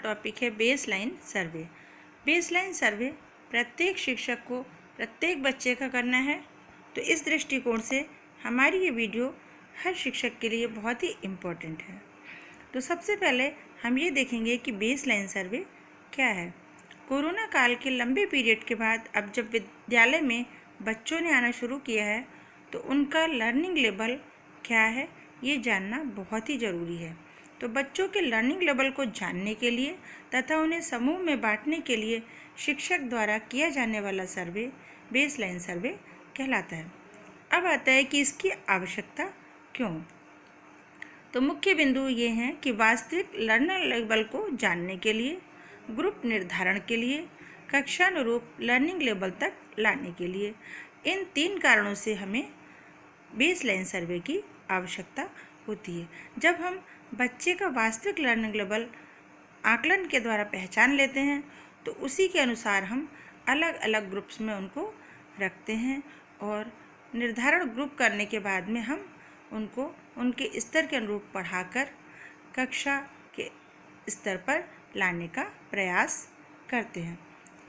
Topic है baseline survey. Baseline survey प्रत्येक शिक्षक को प्रत्येक बच्चे का करना है, तो इस दृष्टिकोण से हमारी ये वीडियो हर शिक्षक के लिए बहुत ही इम्पोर्टेंट है। तो सबसे पहले हम ये देखेंगे कि बेसलाइन सर्वे क्या है। कोरोना काल के लंबे पीरियड के बाद अब जब विद्यालय में बच्चों ने आना शुरू किया है, तो उनका लर्निंग लेवल क्या है ये जानना बहुत ही ज़रूरी है। तो बच्चों के लर्निंग लेवल को जानने के लिए तथा उन्हें समूह में बांटने के लिए शिक्षक द्वारा किया जाने वाला सर्वे बेसलाइन सर्वे कहलाता है। अब आता है कि इसकी आवश्यकता क्यों। तो मुख्य बिंदु ये हैं कि वास्तविक लर्नर लेवल को जानने के लिए, ग्रुप निर्धारण के लिए, कक्षानुरूप लर्निंग लेवल तक लाने के लिए, इन 3 कारणों से हमें बेसलाइन सर्वे की आवश्यकता होती है। जब हम बच्चे का वास्तविक लर्निंग लेवल आकलन के द्वारा पहचान लेते हैं, तो उसी के अनुसार हम अलग अलग ग्रुप्स में उनको रखते हैं और निर्धारण ग्रुप करने के बाद में हम उनको उनके स्तर के अनुरूप पढ़ाकर कक्षा के स्तर पर लाने का प्रयास करते हैं।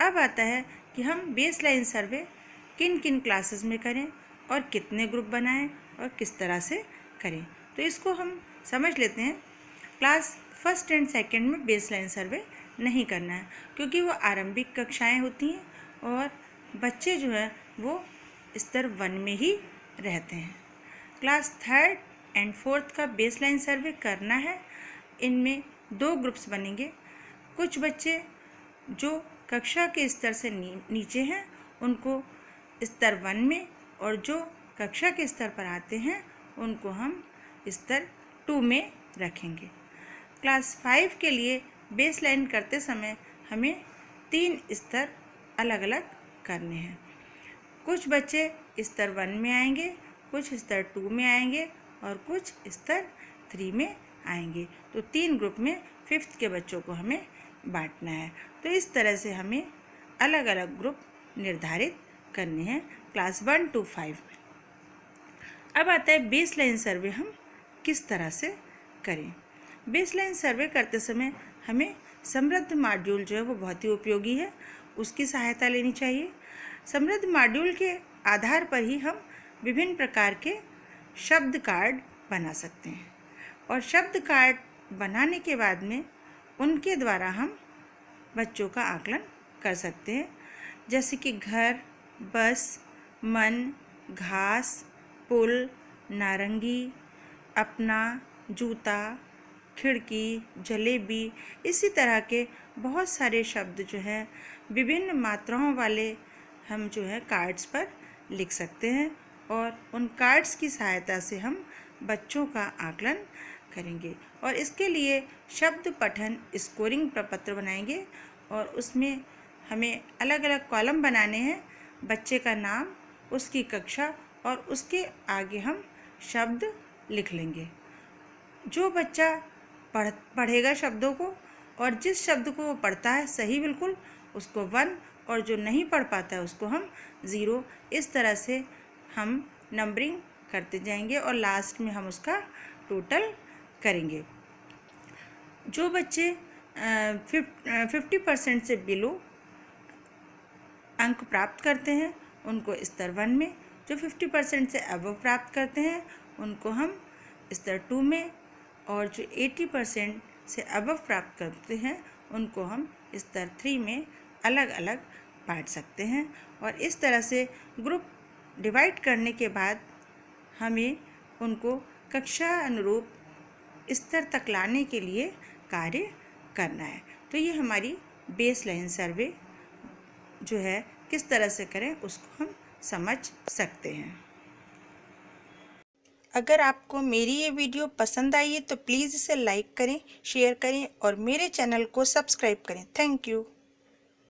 अब आता है कि हम बेसलाइन सर्वे किन किन क्लासेस में करें और कितने ग्रुप बनाएं और किस तरह से करें। तो इसको हम समझ लेते हैं। क्लास फर्स्ट एंड सेकंड में बेसलाइन सर्वे नहीं करना है, क्योंकि वो आरंभिक कक्षाएं होती हैं और बच्चे जो हैं वो स्तर 1 में ही रहते हैं। क्लास थर्ड एंड फोर्थ का बेसलाइन सर्वे करना है। इनमें 2 ग्रुप्स बनेंगे। कुछ बच्चे जो कक्षा के स्तर से नीचे हैं उनको स्तर 1 में, और जो कक्षा के स्तर पर आते हैं उनको हम स्तर 2 में रखेंगे। क्लास 5 के लिए बेसलाइन करते समय हमें 3 स्तर अलग अलग करने हैं। कुछ बच्चे स्तर 1 में आएंगे, कुछ स्तर 2 में आएंगे और कुछ स्तर 3 में आएंगे। तो 3 ग्रुप में 5th के बच्चों को हमें बांटना है। तो इस तरह से हमें अलग अलग ग्रुप निर्धारित करने हैं क्लास 1 to 5 में। अब आता है बेसलाइन सर्वे हम किस तरह से करें। बेसलाइन सर्वे करते समय हमें समृद्ध मॉड्यूल जो है वो बहुत ही उपयोगी है, उसकी सहायता लेनी चाहिए। समृद्ध मॉड्यूल के आधार पर ही हम विभिन्न प्रकार के शब्द कार्ड बना सकते हैं, और शब्द कार्ड बनाने के बाद में उनके द्वारा हम बच्चों का आकलन कर सकते हैं, जैसे कि घर, बस, मन, घास, पुल, नारंगी, अपना, जूता, खिड़की, जलेबी, इसी तरह के बहुत सारे शब्द जो हैं विभिन्न मात्राओं वाले हम जो है कार्ड्स पर लिख सकते हैं, और उन कार्ड्स की सहायता से हम बच्चों का आकलन करेंगे। और इसके लिए शब्द पठन स्कोरिंग प्रपत्र बनाएंगे, और उसमें हमें अलग अलग कॉलम बनाने हैं। बच्चे का नाम, उसकी कक्षा और उसके आगे हम शब्द लिख लेंगे। जो बच्चा पढ़ेगा शब्दों को, और जिस शब्द को वो पढ़ता है सही बिल्कुल, उसको 1, और जो नहीं पढ़ पाता है उसको हम 0। इस तरह से हम नंबरिंग करते जाएंगे और लास्ट में हम उसका टोटल करेंगे। जो बच्चे 50% से बिलो अंक प्राप्त करते हैं उनको स्तर 1 में, जो 50% से अबव प्राप्त करते हैं उनको हम स्तर 2 में, और जो 80% से अबव प्राप्त करते हैं उनको हम स्तर 3 में अलग अलग बांट सकते हैं। और इस तरह से ग्रुप डिवाइड करने के बाद हमें उनको कक्षा अनुरूप स्तर तक लाने के लिए कार्य करना है। तो ये हमारी बेसलाइन सर्वे जो है किस तरह से करें उसको हम समझ सकते हैं। अगर आपको मेरी ये वीडियो पसंद आई है तो प्लीज़ इसे लाइक करें, शेयर करें और मेरे चैनल को सब्सक्राइब करें। Thank you.